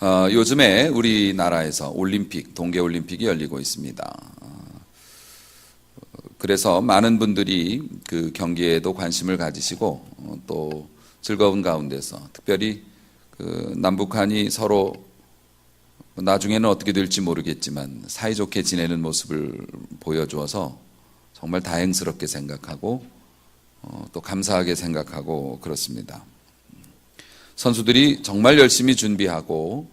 요즘에 우리나라에서 올림픽, 동계올림픽이 열리고 있습니다. 그래서 많은 분들이 그 경기에도 관심을 가지시고 또 즐거운 가운데서 특별히 그 남북한이 서로 나중에는 어떻게 될지 모르겠지만 사이좋게 지내는 모습을 보여주어서 정말 다행스럽게 생각하고 또 감사하게 생각하고 그렇습니다. 선수들이 정말 열심히 준비하고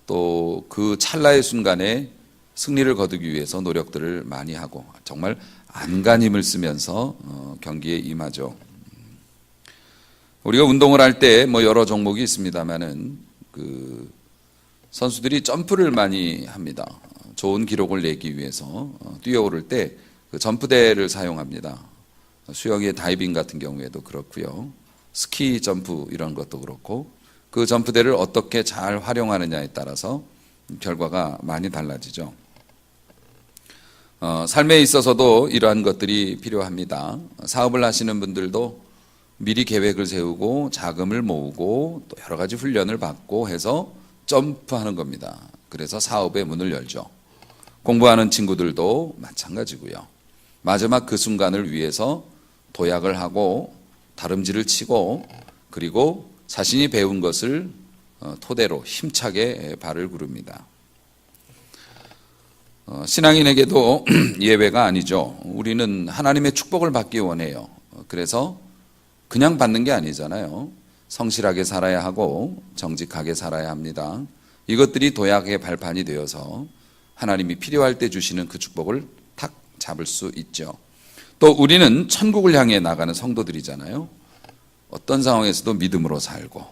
또 그 찰나의 순간에 승리를 거두기 위해서 노력들을 많이 하고 정말 안간힘을 쓰면서 경기에 임하죠. 우리가 운동을 할 때 뭐 여러 종목이 있습니다만은 그 선수들이 점프를 많이 합니다. 좋은 기록을 내기 위해서 뛰어오를 때 그 점프대를 사용합니다. 수영의 다이빙 같은 경우에도 그렇고요. 스키 점프 이런 것도 그렇고 그 점프대를 어떻게 잘 활용하느냐에 따라서 결과가 많이 달라지죠. 삶에 있어서도 이러한 것들이 필요합니다. 사업을 하시는 분들도 미리 계획을 세우고 자금을 모으고 또 여러 가지 훈련을 받고 해서 점프하는 겁니다. 그래서 사업의 문을 열죠. 공부하는 친구들도 마찬가지고요. 마지막 그 순간을 위해서 도약을 하고 다름질을 치고 그리고 자신이 배운 것을 토대로 힘차게 발을 구릅니다. 신앙인에게도 예외가 아니죠. 우리는 하나님의 축복을 받기 원해요. 그래서 그냥 받는 게 아니잖아요. 성실하게 살아야 하고 정직하게 살아야 합니다. 이것들이 도약의 발판이 되어서 하나님이 필요할 때 주시는 그 축복을 탁 잡을 수 있죠. 또 우리는 천국을 향해 나가는 성도들이잖아요. 어떤 상황에서도 믿음으로 살고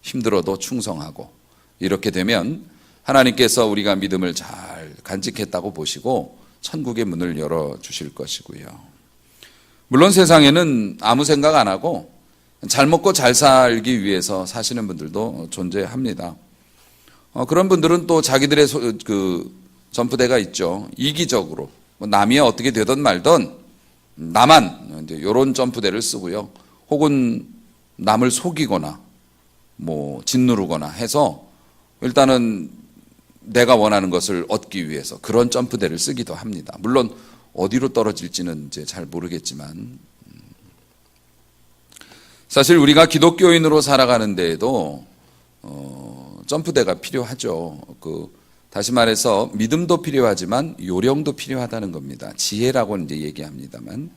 힘들어도 충성하고 이렇게 되면 하나님께서 우리가 믿음을 잘 간직했다고 보시고 천국의 문을 열어주실 것이고요. 물론 세상에는 아무 생각 안 하고 잘 먹고 잘 살기 위해서 사시는 분들도 존재합니다. 그런 분들은 또 자기들의 그 점프대가 있죠. 이기적으로 남이 어떻게 되든 말든 나만 이런 점프대를 쓰고요. 혹은 남을 속이거나 뭐 짓누르거나 해서 일단은 내가 원하는 것을 얻기 위해서 그런 점프대를 쓰기도 합니다. 물론 어디로 떨어질지는 이제 잘 모르겠지만 사실 우리가 기독교인으로 살아가는 데에도 점프대가 필요하죠. 다시 말해서 믿음도 필요하지만 요령도 필요하다는 겁니다. 지혜라고는 이제 얘기합니다만.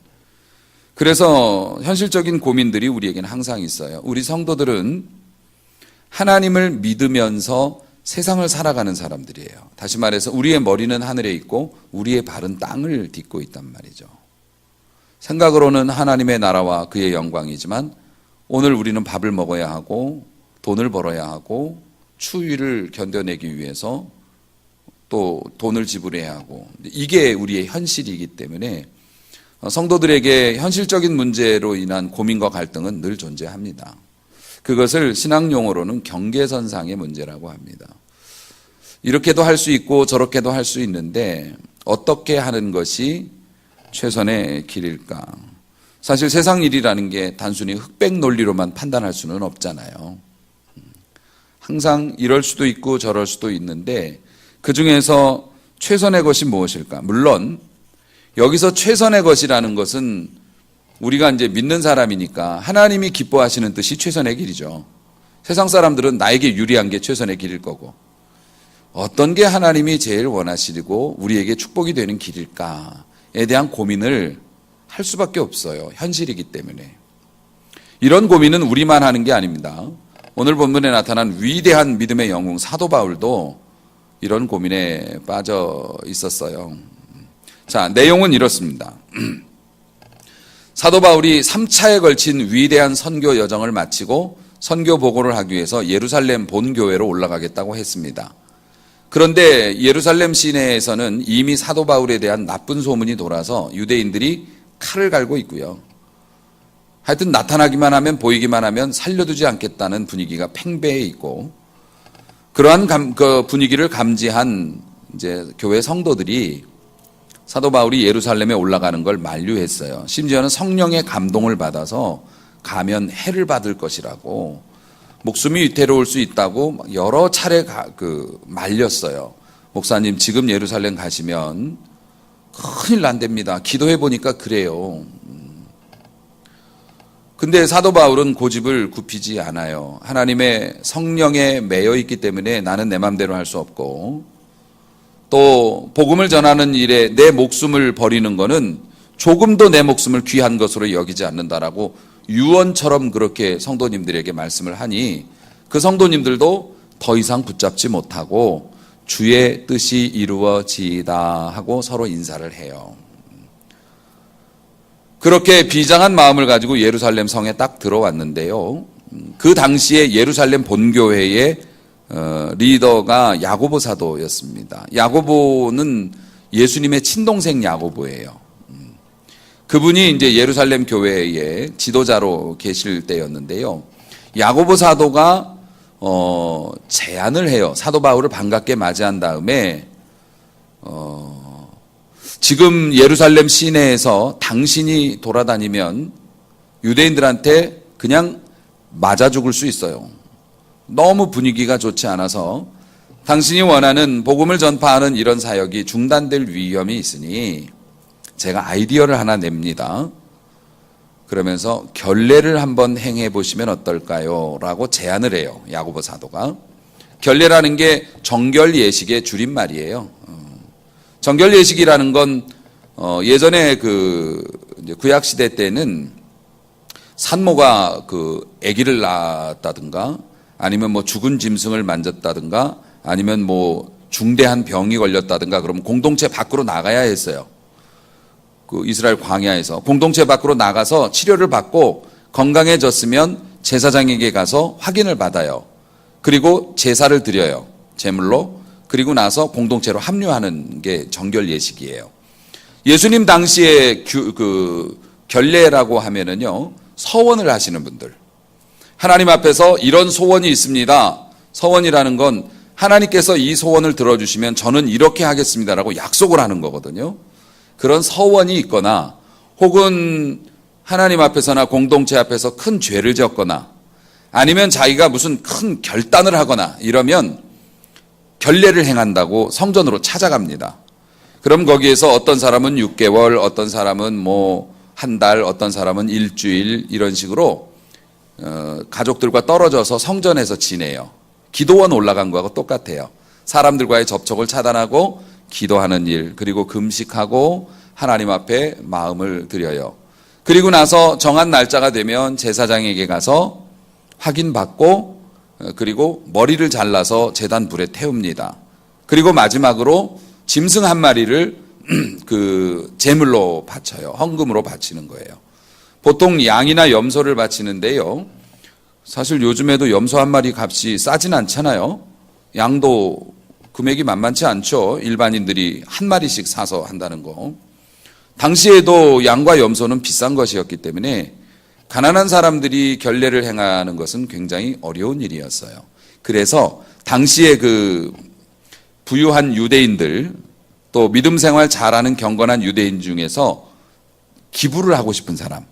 그래서 현실적인 고민들이 우리에게는 항상 있어요. 우리 성도들은 하나님을 믿으면서 세상을 살아가는 사람들이에요. 다시 말해서 우리의 머리는 하늘에 있고 우리의 발은 땅을 딛고 있단 말이죠. 생각으로는 하나님의 나라와 그의 영광이지만 오늘 우리는 밥을 먹어야 하고 돈을 벌어야 하고 추위를 견뎌내기 위해서 또 돈을 지불해야 하고 이게 우리의 현실이기 때문에 성도들에게 현실적인 문제로 인한 고민과 갈등은 늘 존재합니다. 그것을 신앙 용어로는 경계선상의 문제라고 합니다. 이렇게도 할 수 있고 저렇게도 할 수 있는데 어떻게 하는 것이 최선의 길일까? 사실 세상 일이라는 게 단순히 흑백 논리로만 판단할 수는 없잖아요. 항상 이럴 수도 있고 저럴 수도 있는데 그 중에서 최선의 것이 무엇일까? 물론 여기서 최선의 것이라는 것은 우리가 이제 믿는 사람이니까 하나님이 기뻐하시는 뜻이 최선의 길이죠. 세상 사람들은 나에게 유리한 게 최선의 길일 거고 어떤 게 하나님이 제일 원하시고 우리에게 축복이 되는 길일까에 대한 고민을 할 수밖에 없어요. 현실이기 때문에. 이런 고민은 우리만 하는 게 아닙니다. 오늘 본문에 나타난 위대한 믿음의 영웅 사도 바울도 이런 고민에 빠져 있었어요. 자, 내용은 이렇습니다. 사도 바울이 3차에 걸친 위대한 선교 여정을 마치고 선교 보고를 하기 위해서 예루살렘 본교회로 올라가겠다고 했습니다. 그런데 예루살렘 시내에서는 이미 사도 바울에 대한 나쁜 소문이 돌아서 유대인들이 칼을 갈고 있고요. 하여튼 나타나기만 하면 보이기만 하면 살려두지 않겠다는 분위기가 팽배해 있고 그러한 그 분위기를 감지한 이제 교회 성도들이 사도 바울이 예루살렘에 올라가는 걸 만류했어요. 심지어는 성령의 감동을 받아서 가면 해를 받을 것이라고 목숨이 위태로울 수 있다고 여러 차례 말렸어요. 목사님 지금 예루살렘 가시면 큰일 난답니다. 기도해 보니까 그래요. 근데 사도 바울은 고집을 굽히지 않아요. 하나님의 성령에 매여 있기 때문에 나는 내 맘대로 할 수 없고, 또 복음을 전하는 일에 내 목숨을 버리는 거는 조금도 내 목숨을 귀한 것으로 여기지 않는다라고 유언처럼 그렇게 성도님들에게 말씀을 하니, 그 성도님들도 더 이상 붙잡지 못하고 주의 뜻이 이루어지이다 하고 서로 인사를 해요. 그렇게 비장한 마음을 가지고 예루살렘 성에 딱 들어왔는데요. 그 당시에 예루살렘 본교회의 리더가 야고보 사도였습니다. 야고보는 예수님의 친동생 야고보예요. 그분이 이제 예루살렘 교회의 지도자로 계실 때였는데요. 야고보 사도가 제안을 해요. 사도 바울을 반갑게 맞이한 다음에 지금 예루살렘 시내에서 당신이 돌아다니면 유대인들한테 그냥 맞아 죽을 수 있어요. 너무 분위기가 좋지 않아서 당신이 원하는 복음을 전파하는 이런 사역이 중단될 위험이 있으니 제가 아이디어를 하나 냅니다. 그러면서 결례를 한번 행해 보시면 어떨까요? 라고 제안을 해요. 야고보 사도가. 결례라는 게 정결 예식의 줄임말이에요. 정결 예식이라는 건 예전에 구약 시대 때는 산모가 아기를 낳았다든가 아니면 뭐 죽은 짐승을 만졌다든가 아니면 뭐 중대한 병이 걸렸다든가 그러면 공동체 밖으로 나가야 했어요. 이스라엘 광야에서 공동체 밖으로 나가서 치료를 받고 건강해졌으면 제사장에게 가서 확인을 받아요. 그리고 제사를 드려요. 제물로. 그리고 나서 공동체로 합류하는 게 정결 예식이에요. 예수님 당시에 결례라고 하면은요, 서원을 하시는 분들. 하나님 앞에서 이런 소원이 있습니다. 서원이라는 건 하나님께서 이 소원을 들어주시면 저는 이렇게 하겠습니다라고 약속을 하는 거거든요. 그런 서원이 있거나 혹은 하나님 앞에서나 공동체 앞에서 큰 죄를 지었거나 아니면 자기가 무슨 큰 결단을 하거나 이러면 결례를 행한다고 성전으로 찾아갑니다. 그럼 거기에서 어떤 사람은 6개월, 어떤 사람은 뭐 한 달, 어떤 사람은 일주일 이런 식으로 가족들과 떨어져서 성전에서 지내요. 기도원 올라간 거하고 똑같아요. 사람들과의 접촉을 차단하고 기도하는 일, 그리고 금식하고 하나님 앞에 마음을 드려요. 그리고 나서 정한 날짜가 되면 제사장에게 가서 확인받고 그리고 머리를 잘라서 제단 불에 태웁니다. 그리고 마지막으로 짐승 한 마리를 제물로 바쳐요. 헌금으로 바치는 거예요. 보통 양이나 염소를 바치는데요. 사실 요즘에도 염소 한 마리 값이 싸진 않잖아요. 양도 금액이 만만치 않죠. 일반인들이 한 마리씩 사서 한다는 거. 당시에도 양과 염소는 비싼 것이었기 때문에 가난한 사람들이 결례를 행하는 것은 굉장히 어려운 일이었어요. 그래서 당시에 부유한 유대인들 또 믿음 생활 잘하는 경건한 유대인 중에서 기부를 하고 싶은 사람,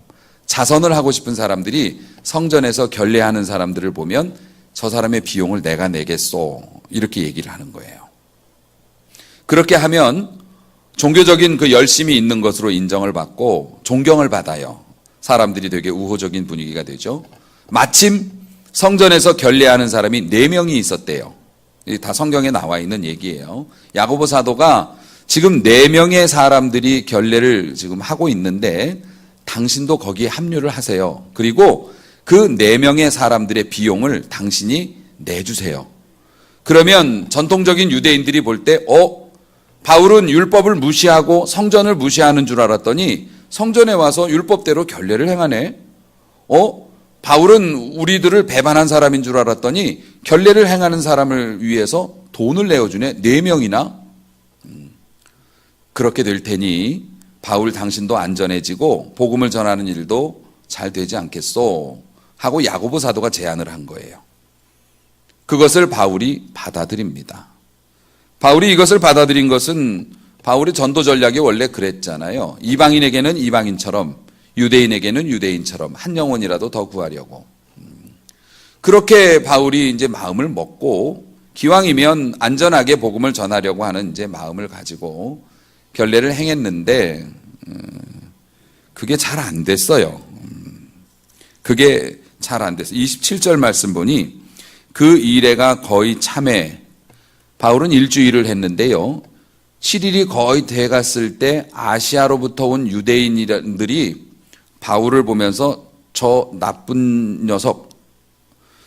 자선을 하고 싶은 사람들이 성전에서 결례하는 사람들을 보면 저 사람의 비용을 내가 내겠소 이렇게 얘기를 하는 거예요. 그렇게 하면 종교적인 열심이 있는 것으로 인정을 받고 존경을 받아요. 사람들이 되게 우호적인 분위기가 되죠. 마침 성전에서 결례하는 사람이 4명이 있었대요. 다 성경에 나와 있는 얘기예요. 야고보 사도가 지금 4명의 사람들이 결례를 지금 하고 있는데 당신도 거기에 합류를 하세요. 그리고 그 4명의 사람들의 비용을 당신이 내주세요. 그러면 전통적인 유대인들이 볼 때 바울은 율법을 무시하고 성전을 무시하는 줄 알았더니 성전에 와서 율법대로 결례를 행하네. 바울은 우리들을 배반한 사람인 줄 알았더니 결례를 행하는 사람을 위해서 돈을 내어주네. 4명이나. 그렇게 될 테니 바울 당신도 안전해지고 복음을 전하는 일도 잘 되지 않겠소 하고 야고보 사도가 제안을 한 거예요. 그것을 바울이 받아들입니다. 바울이 이것을 받아들인 것은 바울의 전도 전략이 원래 그랬잖아요. 이방인에게는 이방인처럼 유대인에게는 유대인처럼 한 영혼이라도 더 구하려고. 그렇게 바울이 이제 마음을 먹고 기왕이면 안전하게 복음을 전하려고 하는 이제 마음을 가지고 결례를 행했는데 그게 잘 안 됐어요. 그게 잘 안 됐어요. 27절 말씀 보니 그 이래가 거의 참회. 바울은 일주일을 했는데요. 7일이 거의 돼 갔을 때 아시아로부터 온 유대인들이 바울을 보면서 저 나쁜 녀석,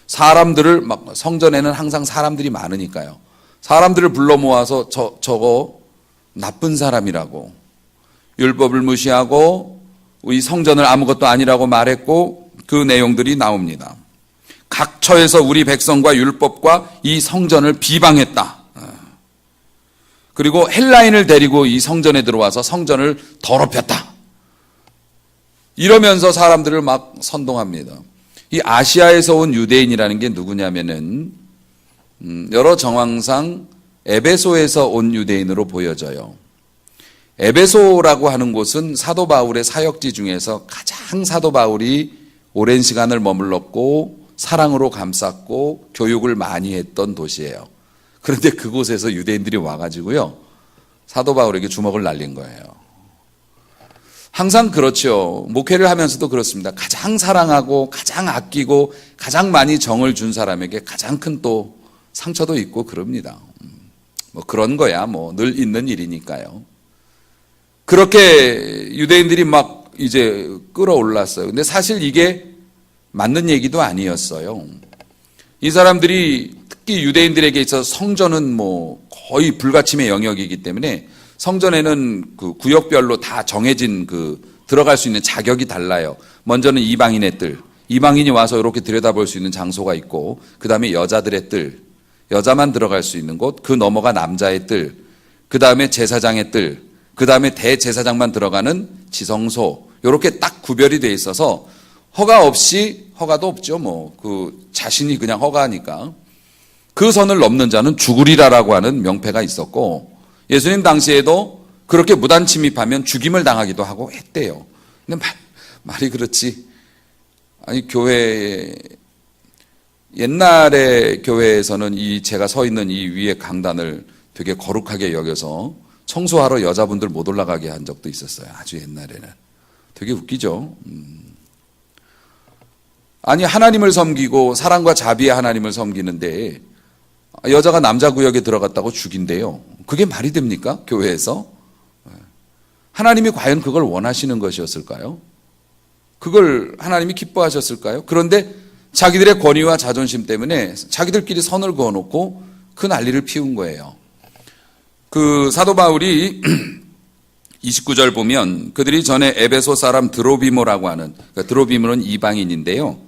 사람들을 막 성전에는 항상 사람들이 많으니까요. 사람들을 불러 모아서 저거 나쁜 사람이라고, 율법을 무시하고 이 성전을 아무것도 아니라고 말했고, 그 내용들이 나옵니다. 각처에서 우리 백성과 율법과 이 성전을 비방했다. 그리고 헬라인을 데리고 이 성전에 들어와서 성전을 더럽혔다. 이러면서 사람들을 막 선동합니다. 이 아시아에서 온 유대인이라는 게 누구냐면은 여러 정황상 에베소에서 온 유대인으로 보여져요. 에베소라고 하는 곳은 사도 바울의 사역지 중에서 가장 사도 바울이 오랜 시간을 머물렀고 사랑으로 감쌌고 교육을 많이 했던 도시예요. 그런데 그곳에서 유대인들이 와가지고요, 사도 바울에게 주먹을 날린 거예요. 항상 그렇죠. 목회를 하면서도 그렇습니다. 가장 사랑하고 가장 아끼고 가장 많이 정을 준 사람에게 가장 큰 또 상처도 있고 그럽니다. 뭐 그런 거야 뭐 늘 있는 일이니까요. 그렇게 유대인들이 막 이제 끌어올랐어요. 근데 사실 이게 맞는 얘기도 아니었어요. 이 사람들이 특히 유대인들에게 있어서 성전은 뭐 거의 불가침의 영역이기 때문에 성전에는 그 구역별로 다 정해진 그 들어갈 수 있는 자격이 달라요. 먼저는 이방인의 뜰, 이방인이 와서 이렇게 들여다볼 수 있는 장소가 있고, 그 다음에 여자들의 뜰, 여자만 들어갈 수 있는 곳, 그 너머가 남자의 뜰, 그 다음에 제사장의 뜰, 그 다음에 대제사장만 들어가는 지성소, 이렇게 딱 구별이 돼 있어서 허가 없이, 허가도 없죠. 뭐 그 자신이 그냥 허가하니까 그 선을 넘는 자는 죽으리라라고 하는 명패가 있었고, 예수님 당시에도 그렇게 무단 침입하면 죽임을 당하기도 하고 했대요. 근데 말이 그렇지. 아니 교회 옛날에 교회에서는 이 제가 서 있는 이 위에 강단을 되게 거룩하게 여겨서 청소하러 여자분들 못 올라가게 한 적도 있었어요. 아주 옛날에는. 되게 웃기죠. 아니 하나님을 섬기고 사랑과 자비의 하나님을 섬기는데 여자가 남자 구역에 들어갔다고 죽인대요. 그게 말이 됩니까? 교회에서? 하나님이 과연 그걸 원하시는 것이었을까요? 그걸 하나님이 기뻐하셨을까요? 그런데 자기들의 권위와 자존심 때문에 자기들끼리 선을 그어놓고 그 난리를 피운 거예요. 그 사도 바울이 29절 보면 그들이 전에 에베소 사람 드로비모라고 하는, 그러니까 드로비모는 이방인인데요,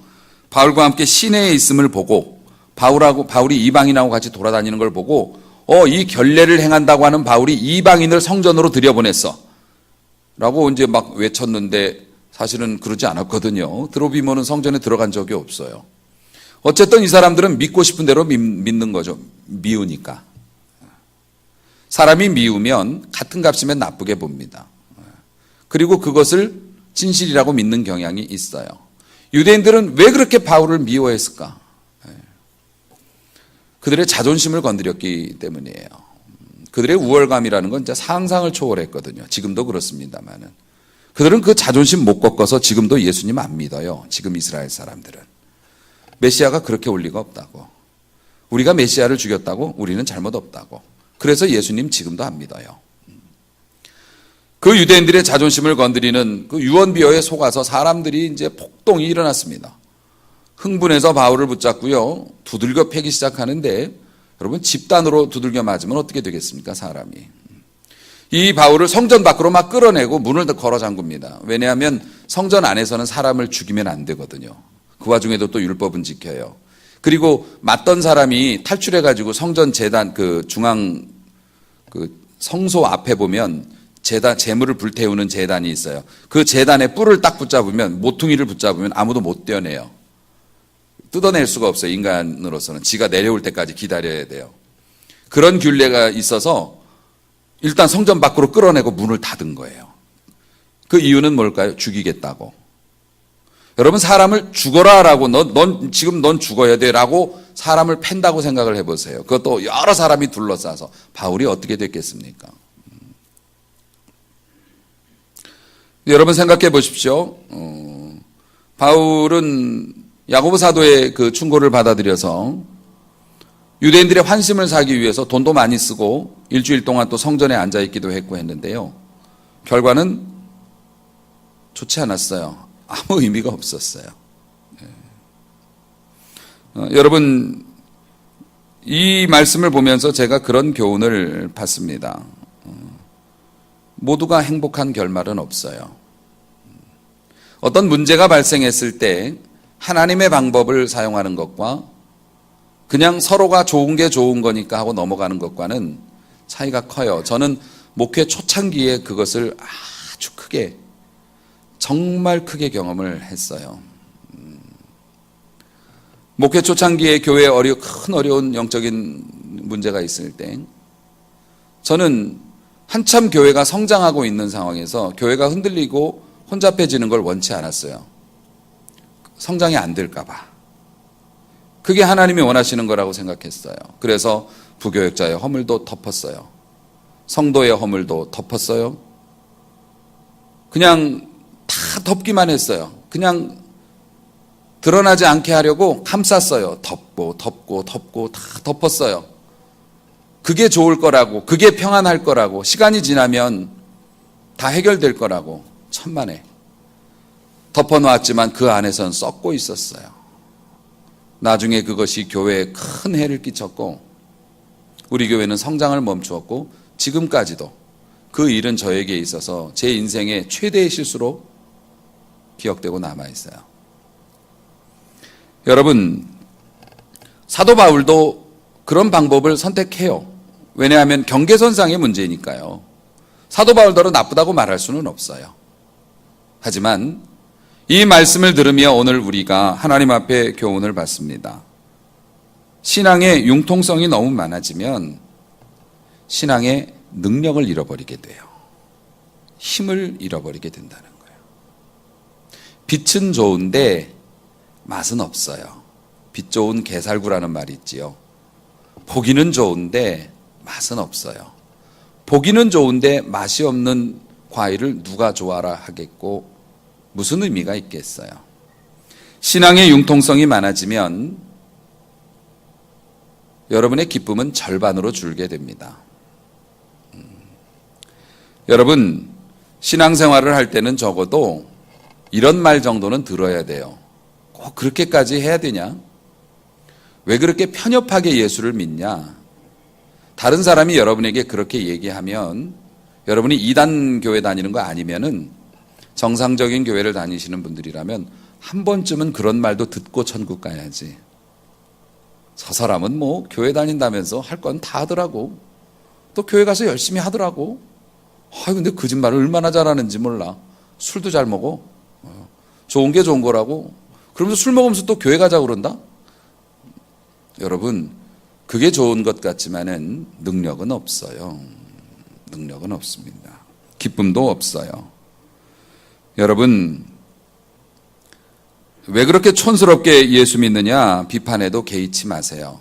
바울과 함께 시내에 있음을 보고 바울이 이방인하고 같이 돌아다니는 걸 보고 이 결례를 행한다고 하는 바울이 이방인을 성전으로 들여보냈어 라고 이제 막 외쳤는데 사실은 그러지 않았거든요. 드로비모는 성전에 들어간 적이 없어요. 어쨌든 이 사람들은 믿고 싶은 대로 믿는 거죠. 미우니까. 사람이 미우면 같은 값이면 나쁘게 봅니다. 그리고 그것을 진실이라고 믿는 경향이 있어요. 유대인들은 왜 그렇게 바울을 미워했을까? 그들의 자존심을 건드렸기 때문이에요. 그들의 우월감이라는 건 진짜 상상을 초월했거든요. 지금도 그렇습니다만은. 그들은 그 자존심 못 꺾어서 지금도 예수님 안 믿어요. 지금 이스라엘 사람들은. 메시아가 그렇게 올 리가 없다고. 우리가 메시아를 죽였다고? 우리는 잘못 없다고. 그래서 예수님 지금도 안 믿어요. 그 유대인들의 자존심을 건드리는 그 유언비어에 속아서 사람들이 이제 폭동이 일어났습니다. 흥분해서 바울을 붙잡고요, 두들겨 패기 시작하는데, 여러분 집단으로 두들겨 맞으면 어떻게 되겠습니까? 사람이. 이 바울을 성전 밖으로 막 끌어내고 문을 걸어 잠굽니다. 왜냐하면 성전 안에서는 사람을 죽이면 안 되거든요. 그 와중에도 또 율법은 지켜요. 그리고 맞던 사람이 탈출해가지고 성전 재단 그 중앙 그 성소 앞에 보면 재물을 불태우는 재단이 있어요. 그 재단에 뿔을 딱 붙잡으면, 모퉁이를 붙잡으면 아무도 못 떼어내요. 뜯어낼 수가 없어요. 인간으로서는. 지가 내려올 때까지 기다려야 돼요. 그런 균례가 있어서 일단 성전 밖으로 끌어내고 문을 닫은 거예요. 그 이유는 뭘까요? 죽이겠다고. 여러분, 사람을 죽어라라고 지금 넌 죽어야 돼라고 사람을 팬다고 생각을 해보세요. 그것도 여러 사람이 둘러싸서 바울이 어떻게 됐겠습니까? 여러분 생각해 보십시오. 바울은 야고보 사도의 그 충고를 받아들여서 유대인들의 환심을 사기 위해서 돈도 많이 쓰고 일주일 동안 또 성전에 앉아 있기도 했고 했는데요. 결과는 좋지 않았어요. 아무 의미가 없었어요. 여러분, 이 말씀을 보면서 제가 그런 교훈을 받습니다. 모두가 행복한 결말은 없어요. 어떤 문제가 발생했을 때 하나님의 방법을 사용하는 것과 그냥 서로가 좋은 게 좋은 거니까 하고 넘어가는 것과는 차이가 커요. 저는 목회 초창기에 그것을 아주 크게, 정말 크게 경험을 했어요. 목회 초창기에 교회에 큰 어려운 영적인 문제가 있을 때 저는 한참 교회가 성장하고 있는 상황에서 교회가 흔들리고 혼잡해지는 걸 원치 않았어요. 성장이 안 될까 봐. 그게 하나님이 원하시는 거라고 생각했어요. 그래서 부교역자의 허물도 덮었어요. 성도의 허물도 덮었어요. 그냥 다 덮기만 했어요. 그냥 드러나지 않게 하려고 감쌌어요. 덮고 다 덮었어요. 그게 좋을 거라고, 그게 평안할 거라고, 시간이 지나면 다 해결될 거라고 천만에 덮어놓았지만 그 안에선 썩고 있었어요. 나중에 그것이 교회에 큰 해를 끼쳤고 우리 교회는 성장을 멈추었고 지금까지도 그 일은 저에게 있어서 제 인생의 최대의 실수로 기억되고 남아있어요. 여러분, 사도 바울도 그런 방법을 선택해요. 왜냐하면 경계선상의 문제니까요. 사도 바울더러 나쁘다고 말할 수는 없어요. 하지만 이 말씀을 들으며 오늘 우리가 하나님 앞에 교훈을 받습니다. 신앙의 융통성이 너무 많아지면 신앙의 능력을 잃어버리게 돼요. 힘을 잃어버리게 된다는 거예요. 빛은 좋은데 맛은 없어요. 빛 좋은 게살구라는 말이 있지요. 보기는 좋은데 맛은 없어요. 보기는 좋은데 맛이 없는 과일을 누가 좋아라 하겠고 무슨 의미가 있겠어요? 신앙의 융통성이 많아지면 여러분의 기쁨은 절반으로 줄게 됩니다. 여러분, 신앙생활을 할 때는 적어도 이런 말 정도는 들어야 돼요. 꼭 그렇게까지 해야 되냐? 왜 그렇게 편협하게 예수를 믿냐? 다른 사람이 여러분에게 그렇게 얘기하면 여러분이 이단 교회 다니는 거 아니면은 정상적인 교회를 다니시는 분들이라면 한 번쯤은 그런 말도 듣고 천국 가야지. 저 사람은 뭐 교회 다닌다면서 할 건 다 하더라고. 또 교회 가서 열심히 하더라고. 근데 거짓말을 얼마나 잘하는지 몰라. 술도 잘 먹어. 좋은 게 좋은 거라고. 그러면서 술 먹으면서 또 교회 가자고 그런다? 여러분, 그게 좋은 것 같지만은 능력은 없어요. 능력은 없습니다. 기쁨도 없어요. 여러분, 왜 그렇게 촌스럽게 예수 믿느냐? 비판에도 개의치 마세요.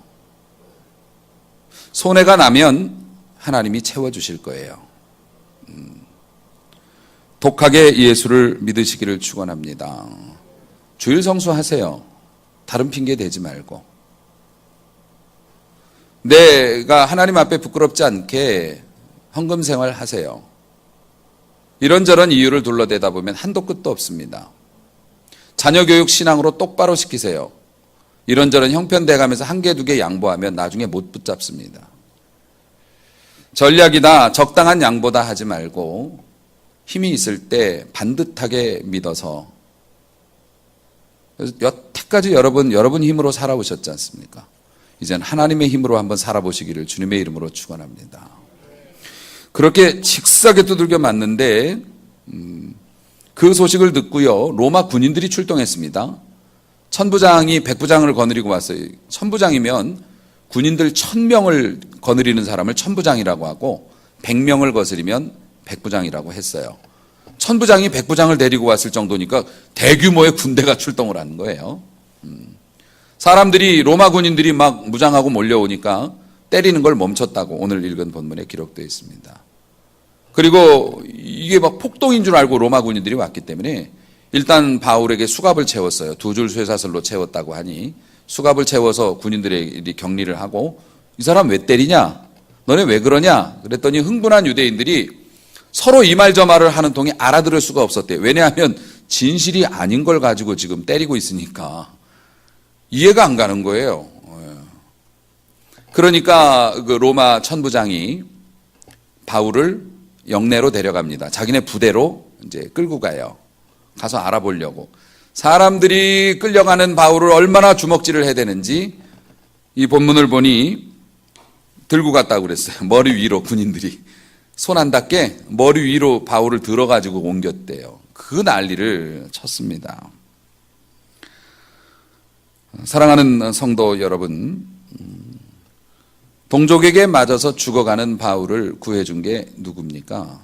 손해가 나면 하나님이 채워주실 거예요. 독하게 예수를 믿으시기를 축원합니다. 주일 성수하세요. 다른 핑계 대지 말고. 내가 하나님 앞에 부끄럽지 않게 헌금 생활 하세요. 이런저런 이유를 둘러대다 보면 한도 끝도 없습니다. 자녀 교육 신앙으로 똑바로 시키세요. 이런저런 형편돼가면서 한 개 두 개 양보하면 나중에 못 붙잡습니다. 전략이다, 적당한 양보다 하지 말고 힘이 있을 때 반듯하게 믿어서, 여태까지 여러분 힘으로 살아오셨지 않습니까? 이젠 하나님의 힘으로 한번 살아보시기를 주님의 이름으로 축원합니다. 그렇게 칙하게 두들겨 맞는데 그 소식을 듣고요, 로마 군인들이 출동했습니다. 천부장이 백부장을 거느리고 왔어요. 천부장이면 군인들 1000명을 거느리는 사람을 천부장이라고 하고 100명을 거스리면 백부장이라고 했어요. 천부장이 백부장을 데리고 왔을 정도니까 대규모의 군대가 출동을 하는 거예요. 사람들이 로마 군인들이 막 무장하고 몰려오니까 때리는 걸 멈췄다고 오늘 읽은 본문에 기록되어 있습니다. 그리고 이게 막 폭동인 줄 알고 로마 군인들이 왔기 때문에 일단 바울에게 수갑을 채웠어요. 2줄 쇠사슬로 채웠다고 하니 수갑을 채워서 군인들이 격리를 하고 이 사람 왜 때리냐? 너네 왜 그러냐? 그랬더니 흥분한 유대인들이 서로 이 말 저 말을 하는 통에 알아들을 수가 없었대요. 왜냐하면 진실이 아닌 걸 가지고 지금 때리고 있으니까 이해가 안 가는 거예요. 그러니까 그 로마 천부장이 바울을 영내로 데려갑니다. 자기네 부대로 이제 끌고 가요. 가서 알아보려고. 사람들이 끌려가는 바울을 얼마나 주먹질을 해야 되는지 이 본문을 보니 들고 갔다고 그랬어요. 머리 위로 군인들이. 손 안 닿게 머리 위로 바울을 들어가지고 옮겼대요. 그 난리를 쳤습니다. 사랑하는 성도 여러분, 동족에게 맞아서 죽어가는 바울을 구해준 게 누굽니까?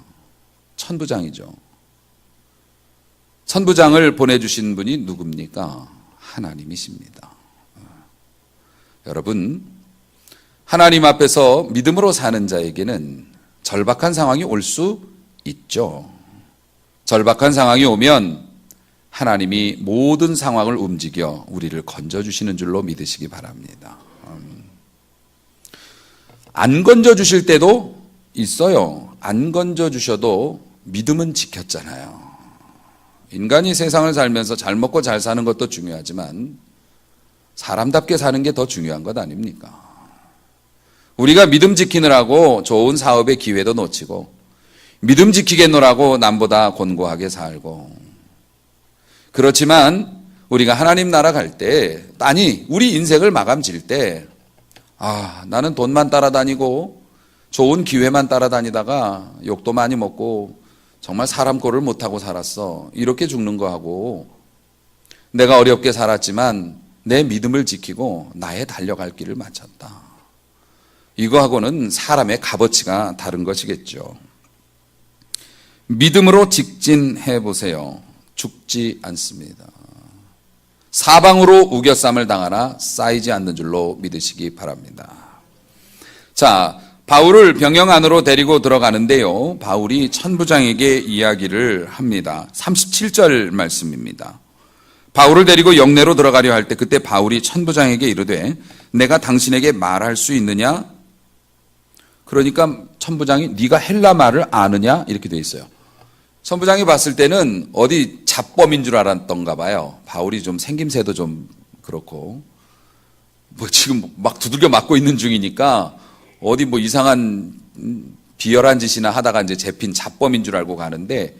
천부장이죠. 천부장을 보내주신 분이 누굽니까? 하나님이십니다. 여러분, 하나님 앞에서 믿음으로 사는 자에게는 절박한 상황이 올 수 있죠. 절박한 상황이 오면 하나님이 모든 상황을 움직여 우리를 건져주시는 줄로 믿으시기 바랍니다. 안 건져주실 때도 있어요. 안 건져주셔도 믿음은 지켰잖아요. 인간이 세상을 살면서 잘 먹고 잘 사는 것도 중요하지만 사람답게 사는 게 더 중요한 것 아닙니까? 우리가 믿음 지키느라고 좋은 사업의 기회도 놓치고 믿음 지키겠노라고 남보다 곤고하게 살고 그렇지만 우리가 하나님 나라 갈 때 아니 우리 인생을 마감 질 때 나는 돈만 따라다니고 좋은 기회만 따라다니다가 욕도 많이 먹고 정말 사람 꼴을 못하고 살았어. 이렇게 죽는 거하고 내가 어렵게 살았지만 내 믿음을 지키고 나의 달려갈 길을 마쳤다. 이거하고는 사람의 값어치가 다른 것이겠죠. 믿음으로 직진해 보세요. 죽지 않습니다. 사방으로 우겨쌈을 당하나 쌓이지 않는 줄로 믿으시기 바랍니다. 자, 바울을 병영 안으로 데리고 들어가는데요. 바울이 천부장에게 이야기를 합니다. 37절 말씀입니다. 바울을 데리고 영내로 들어가려 할 때 그때 바울이 천부장에게 이르되 내가 당신에게 말할 수 있느냐? 그러니까 천부장이 네가 헬라 말을 아느냐? 이렇게 돼 있어요. 천부장이 봤을 때는 어디 잡범인 줄 알았던가 봐요. 바울이 좀 생김새도 좀 그렇고 지금 막 두들겨 맞고 있는 중이니까 어디 이상한 비열한 짓이나 하다가 이제 잡힌 잡범인 줄 알고 가는데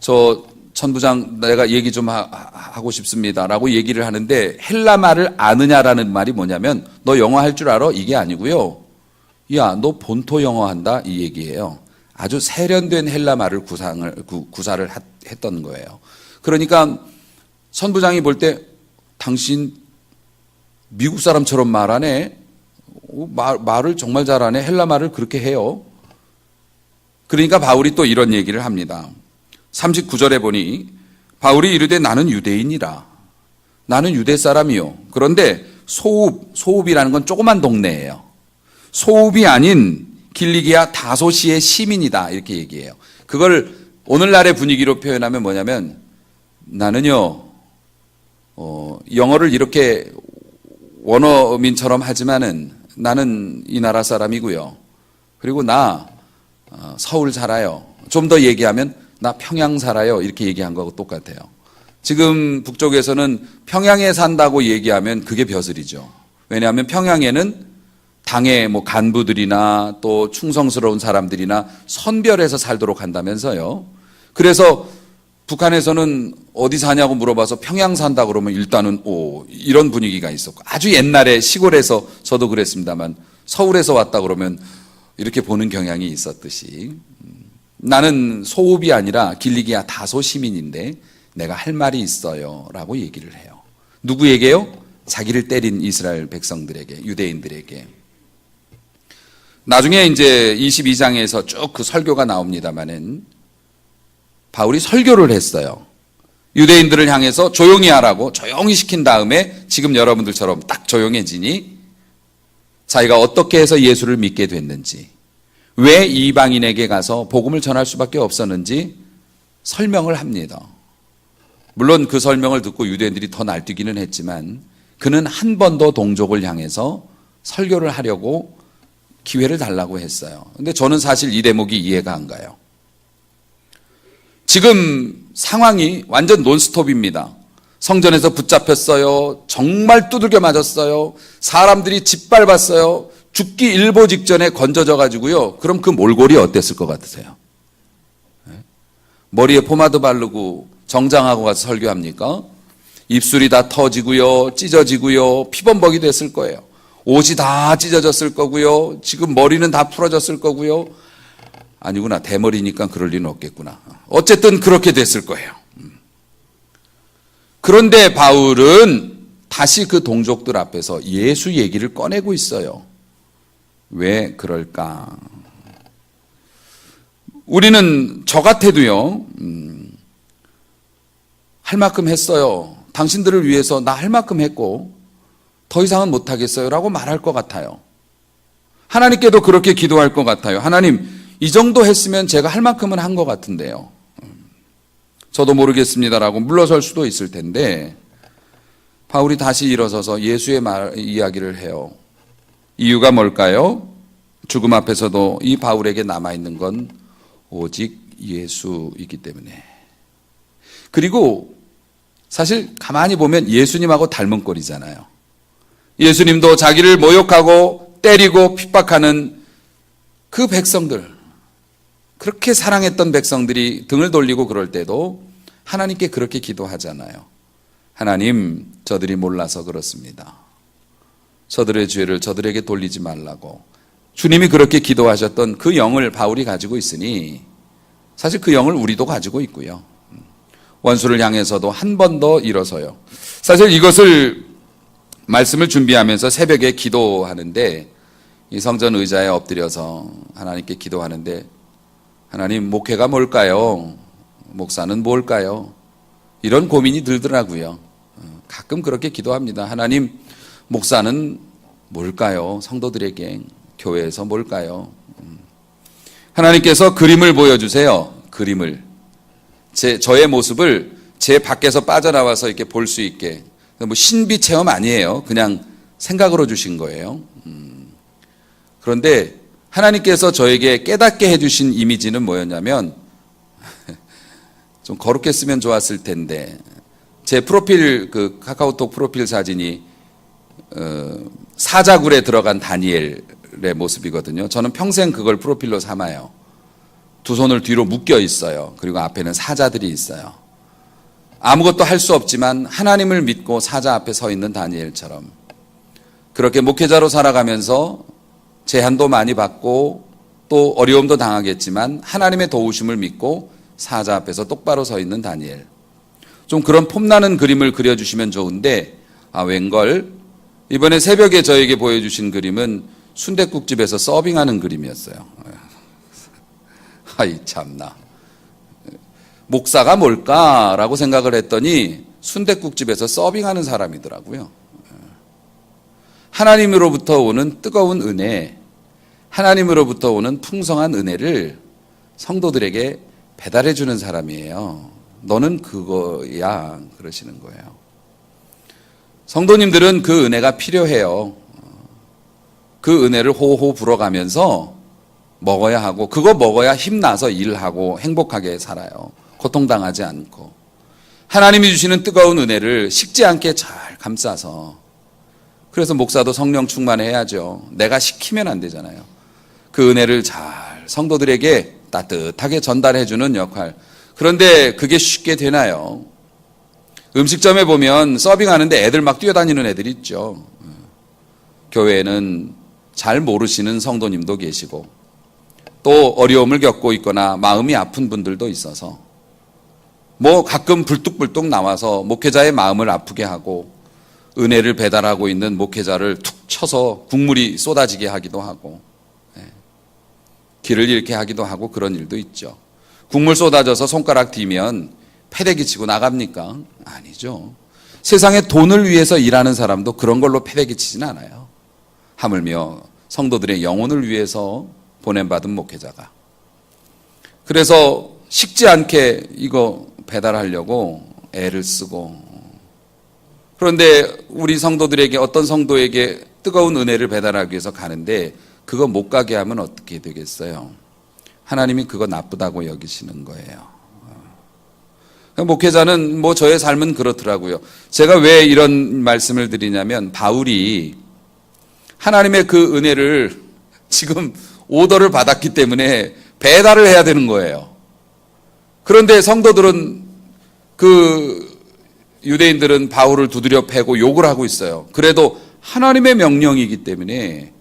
저 천부장 내가 얘기 좀 하고 싶습니다라고 얘기를 하는데 헬라 말을 아느냐라는 말이 뭐냐면 너 영어 할 줄 알아? 이게 아니고요. 야, 너 본토 영어 한다? 이 얘기예요. 아주 세련된 헬라 말을 구사를 했던 거예요. 그러니까 천부장이 볼 때 당신 미국 사람처럼 말하네. 말을 정말 잘하네. 헬라 말을 그렇게 해요. 그러니까 바울이 또 이런 얘기를 합니다. 39절에 보니 바울이 이르되 나는 유대인이라. 나는 유대 사람이요. 그런데 소읍이라는 건 조그만 동네예요. 소읍이 아닌 길리기아 다소시의 시민이다 이렇게 얘기해요. 그걸 오늘날의 분위기로 표현하면 뭐냐면 나는요 영어를 이렇게 원어민처럼 하지만은 나는 이 나라 사람이고요. 그리고 나 서울 살아요. 좀 더 얘기하면 나 평양 살아요. 이렇게 얘기한 거하고 똑같아요. 지금 북쪽에서는 평양에 산다고 얘기하면 그게 벼슬이죠. 왜냐하면 평양에는 당의 간부들이나 또 충성스러운 사람들이나 선별해서 살도록 한다면서요. 그래서 북한에서는 어디 사냐고 물어봐서 평양 산다 그러면 일단은 이런 분위기가 있었고 아주 옛날에 시골에서 저도 그랬습니다만 서울에서 왔다 그러면 이렇게 보는 경향이 있었듯이 나는 소읍이 아니라 길리기아 다소 시민인데 내가 할 말이 있어요 라고 얘기를 해요. 누구에게요? 자기를 때린 이스라엘 백성들에게, 유대인들에게. 나중에 이제 22장에서 쭉 그 설교가 나옵니다만은 바울이 설교를 했어요. 유대인들을 향해서 조용히 하라고 조용히 시킨 다음에 지금 여러분들처럼 딱 조용해지니 자기가 어떻게 해서 예수를 믿게 됐는지, 왜 이방인에게 가서 복음을 전할 수밖에 없었는지 설명을 합니다. 물론 그 설명을 듣고 유대인들이 더 날뛰기는 했지만 그는 한 번 더 동족을 향해서 설교를 하려고 기회를 달라고 했어요. 근데 저는 사실 이 대목이 이해가 안 가요. 지금 상황이 완전 논스톱입니다. 성전에서 붙잡혔어요. 정말 두들겨 맞았어요. 사람들이 짓밟았어요. 죽기 일보 직전에 건져져 가지고요. 그럼 그 몰골이 어땠을 것 같으세요? 머리에 포마드 바르고 정장하고 가서 설교합니까? 입술이 다 터지고요. 찢어지고요. 피범벅이 됐을 거예요. 옷이 다 찢어졌을 거고요. 지금 머리는 다 풀어졌을 거고요. 아니구나. 대머리니까 그럴 리는 없겠구나. 어쨌든 그렇게 됐을 거예요. 그런데 바울은 다시 그 동족들 앞에서 예수 얘기를 꺼내고 있어요. 왜 그럴까? 우리는 저 같아도요, 할 만큼 했어요. 당신들을 위해서 나 할 만큼 했고 더 이상은 못하겠어요 라고 말할 것 같아요. 하나님께도 그렇게 기도할 것 같아요. 하나님, 이 정도 했으면 제가 할 만큼은 한 것 같은데요. 저도 모르겠습니다라고 물러설 수도 있을 텐데 바울이 다시 일어서서 예수의 이야기를 해요. 이유가 뭘까요? 죽음 앞에서도 이 바울에게 남아있는 건 오직 예수이기 때문에. 그리고 사실 가만히 보면 예수님하고 닮은 꼴이잖아요. 예수님도 자기를 모욕하고 때리고 핍박하는 그 백성들, 그렇게 사랑했던 백성들이 등을 돌리고 그럴 때도 하나님께 그렇게 기도하잖아요. 하나님, 저들이 몰라서 그렇습니다. 저들의 죄를 저들에게 돌리지 말라고. 주님이 그렇게 기도하셨던 그 영을 바울이 가지고 있으니 사실 그 영을 우리도 가지고 있고요. 원수를 향해서도 한 번 더 일어서요. 사실 이것을 말씀을 준비하면서 새벽에 기도하는데 이 성전 의자에 엎드려서 하나님께 기도하는데 하나님, 목회가 뭘까요? 목사는 뭘까요? 이런 고민이 들더라고요. 가끔 그렇게 기도합니다. 하나님, 목사는 뭘까요? 성도들에게 교회에서 뭘까요? 하나님께서 그림을 보여주세요. 그림을. 저의 모습을 제 밖에서 빠져나와서 이렇게 볼 수 있게. 뭐 신비 체험 아니에요. 그냥 생각으로 주신 거예요. 그런데 하나님께서 저에게 깨닫게 해주신 이미지는 뭐였냐면 좀 거룩게 쓰면 좋았을 텐데 제 프로필, 그 카카오톡 프로필 사진이 사자굴에 들어간 다니엘의 모습이거든요. 저는 평생 그걸 프로필로 삼아요. 두 손을 뒤로 묶여 있어요. 그리고 앞에는 사자들이 있어요. 아무것도 할 수 없지만 하나님을 믿고 사자 앞에 서 있는 다니엘처럼 그렇게 목회자로 살아가면서 제한도 많이 받고 또 어려움도 당하겠지만 하나님의 도우심을 믿고 사자 앞에서 똑바로 서 있는 다니엘. 좀 그런 폼나는 그림을 그려주시면 좋은데 웬걸 이번에 새벽에 저에게 보여주신 그림은 순댓국집에서 서빙하는 그림이었어요. 아이 참나. 목사가 뭘까라고 생각을 했더니 순댓국집에서 서빙하는 사람이더라고요. 하나님으로부터 오는 뜨거운 은혜, 하나님으로부터 오는 풍성한 은혜를 성도들에게 배달해 주는 사람이에요. 너는 그거야, 그러시는 거예요. 성도님들은 그 은혜가 필요해요. 그 은혜를 호호 불어가면서 먹어야 하고, 그거 먹어야 힘나서 일하고 행복하게 살아요. 고통당하지 않고. 하나님이 주시는 뜨거운 은혜를 식지 않게 잘 감싸서. 그래서 목사도 성령 충만해야죠. 내가 시키면 안 되잖아요. 그 은혜를 잘 성도들에게 따뜻하게 전달해주는 역할. 그런데 그게 쉽게 되나요? 음식점에 보면 서빙하는데 애들 막 뛰어다니는 애들 있죠. 교회에는 잘 모르시는 성도님도 계시고 또 어려움을 겪고 있거나 마음이 아픈 분들도 있어서 뭐 가끔 불뚝불뚝 나와서 목회자의 마음을 아프게 하고 은혜를 배달하고 있는 목회자를 툭 쳐서 국물이 쏟아지게 하기도 하고 길을 잃게 하기도 하고 그런 일도 있죠. 국물 쏟아져서 손가락 뒤면 패대기 치고 나갑니까? 아니죠. 세상에 돈을 위해서 일하는 사람도 그런 걸로 패대기 치진 않아요. 하물며 성도들의 영혼을 위해서 보냄받은 목회자가. 그래서 식지 않게 이거 배달하려고 애를 쓰고, 그런데 우리 성도들에게, 어떤 성도에게 뜨거운 은혜를 배달하기 위해서 가는데 그거 못 가게 하면 어떻게 되겠어요? 하나님이 그거 나쁘다고 여기시는 거예요. 목회자는 저의 삶은 그렇더라고요. 제가 왜 이런 말씀을 드리냐면, 바울이 하나님의 그 은혜를 지금 오더를 받았기 때문에 배달을 해야 되는 거예요. 그런데 성도들은, 유대인들은 바울을 두드려 패고 욕을 하고 있어요. 그래도 하나님의 명령이기 때문에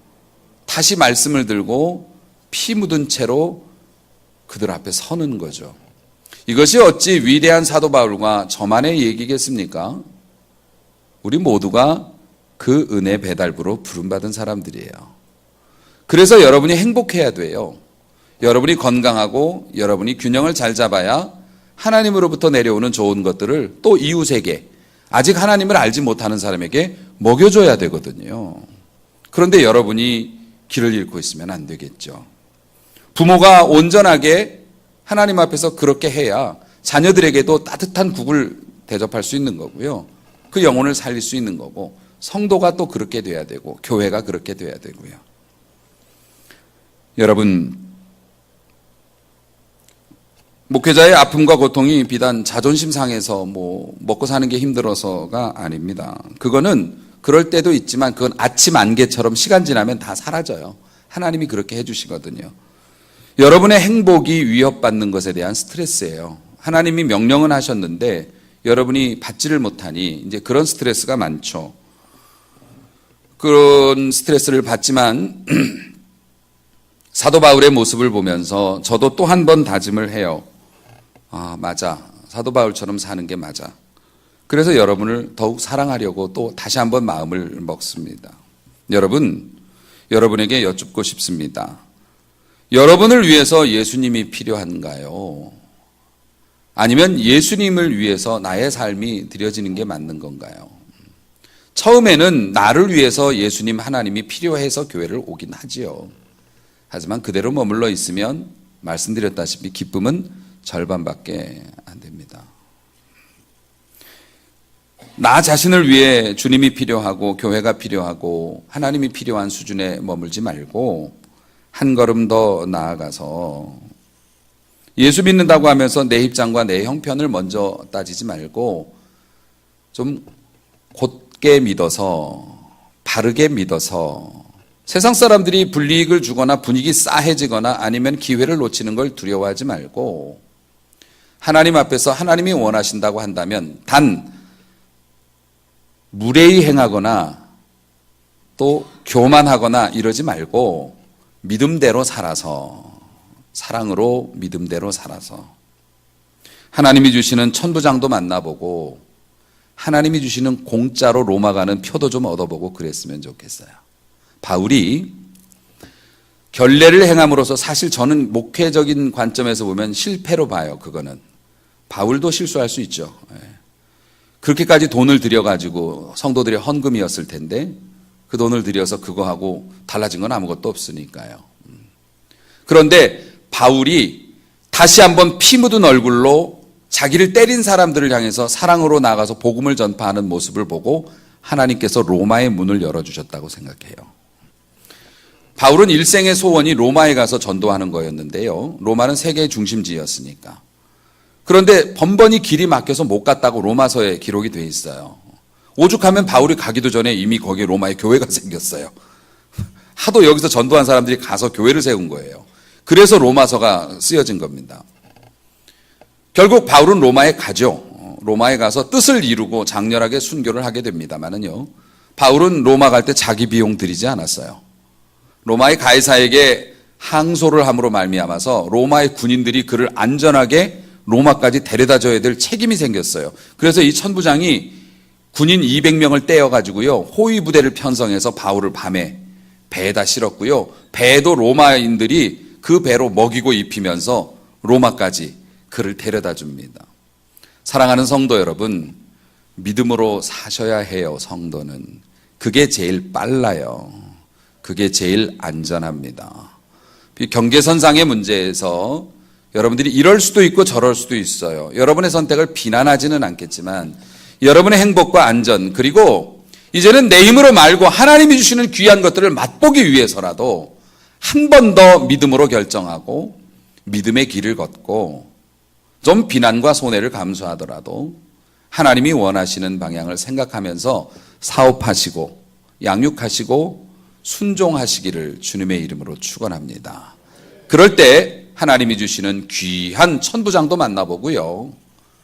다시 말씀을 들고 피 묻은 채로 그들 앞에 서는 거죠. 이것이 어찌 위대한 사도 바울과 저만의 얘기겠습니까? 우리 모두가 그 은혜 배달부로 부름받은 사람들이에요. 그래서 여러분이 행복해야 돼요. 여러분이 건강하고 여러분이 균형을 잘 잡아야 하나님으로부터 내려오는 좋은 것들을 또 이웃에게, 아직 하나님을 알지 못하는 사람에게 먹여줘야 되거든요. 그런데 여러분이 길을 잃고 있으면 안 되겠죠. 부모가 온전하게 하나님 앞에서 그렇게 해야 자녀들에게도 따뜻한 국을 대접할 수 있는 거고요. 그 영혼을 살릴 수 있는 거고, 성도가 또 그렇게 돼야 되고, 교회가 그렇게 돼야 되고요. 여러분, 목회자의 아픔과 고통이 비단 자존심 상해서 먹고 사는 게 힘들어서가 아닙니다. 그거는 그럴 때도 있지만 그건 아침 안개처럼 시간 지나면 다 사라져요. 하나님이 그렇게 해주시거든요. 여러분의 행복이 위협받는 것에 대한 스트레스예요. 하나님이 명령은 하셨는데 여러분이 받지를 못하니 이제 그런 스트레스가 많죠. 그런 스트레스를 받지만 사도 바울의 모습을 보면서 저도 또 한 번 다짐을 해요. 아, 맞아. 사도 바울처럼 사는 게 맞아. 그래서 여러분을 더욱 사랑하려고 또 다시 한번 마음을 먹습니다. 여러분, 여러분에게 여쭙고 싶습니다. 여러분을 위해서 예수님이 필요한가요? 아니면 예수님을 위해서 나의 삶이 드려지는 게 맞는 건가요? 처음에는 나를 위해서 예수님 하나님이 필요해서 교회를 오긴 하지요. 하지만 그대로 머물러 있으면 말씀드렸다시피 기쁨은 절반밖에 안 됩니다. 나 자신을 위해 주님이 필요하고 교회가 필요하고 하나님이 필요한 수준에 머물지 말고 한 걸음 더 나아가서 예수 믿는다고 하면서 내 입장과 내 형편을 먼저 따지지 말고 좀 곧게 믿어서, 바르게 믿어서, 세상 사람들이 불이익을 주거나 분위기 싸해지거나 아니면 기회를 놓치는 걸 두려워하지 말고 하나님 앞에서 하나님이 원하신다고 한다면 단 무례히 행하거나 또 교만하거나 이러지 말고 믿음대로 살아서, 사랑으로 믿음대로 살아서 하나님이 주시는 천부장도 만나보고 하나님이 주시는 공짜로 로마 가는 표도 좀 얻어보고 그랬으면 좋겠어요. 바울이 결례를 행함으로써, 사실 저는 목회적인 관점에서 보면 실패로 봐요. 그거는 바울도 실수할 수 있죠. 그렇게까지 돈을 들여가지고 성도들의 헌금이었을 텐데 그 돈을 들여서 그거 하고 달라진 건 아무것도 없으니까요. 그런데 바울이 다시 한번 피 묻은 얼굴로 자기를 때린 사람들을 향해서 사랑으로 나가서 복음을 전파하는 모습을 보고 하나님께서 로마의 문을 열어주셨다고 생각해요. 바울은 일생의 소원이 로마에 가서 전도하는 거였는데요. 로마는 세계의 중심지였으니까. 그런데 번번이 길이 막혀서 못 갔다고 로마서에 기록이 돼 있어요. 오죽하면 바울이 가기도 전에 이미 거기에 로마에 교회가 생겼어요. 하도 여기서 전도한 사람들이 가서 교회를 세운 거예요. 그래서 로마서가 쓰여진 겁니다. 결국 바울은 로마에 가죠. 로마에 가서 뜻을 이루고 장렬하게 순교를 하게 됩니다만은요, 바울은 로마 갈 때 자기 비용 들이지 않았어요. 로마의 가이사에게 항소를 함으로 말미암아서 로마의 군인들이 그를 안전하게 로마까지 데려다줘야 될 책임이 생겼어요. 그래서 이 천부장이 군인 200명을 떼어가지고요, 호위 부대를 편성해서 바울을 밤에 배에다 실었고요, 배도 로마인들이 그 배로 먹이고 입히면서 로마까지 그를 데려다 줍니다. 사랑하는 성도 여러분, 믿음으로 사셔야 해요. 성도는 그게 제일 빨라요. 그게 제일 안전합니다. 경계선상의 문제에서 여러분들이 이럴 수도 있고 저럴 수도 있어요. 여러분의 선택을 비난하지는 않겠지만 여러분의 행복과 안전, 그리고 이제는 내 힘으로 말고 하나님이 주시는 귀한 것들을 맛보기 위해서라도 한 번 더 믿음으로 결정하고 믿음의 길을 걷고 좀 비난과 손해를 감수하더라도 하나님이 원하시는 방향을 생각하면서 사업하시고 양육하시고 순종하시기를 주님의 이름으로 축원합니다. 그럴 때 하나님이 주시는 귀한 천부장도 만나보고요,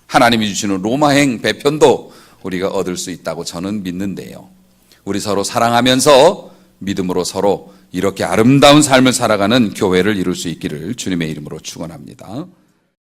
하나님이 주시는 로마행 배편도 우리가 얻을 수 있다고 저는 믿는데요. 우리 서로 사랑하면서 믿음으로 서로 이렇게 아름다운 삶을 살아가는 교회를 이룰 수 있기를 주님의 이름으로 축원합니다.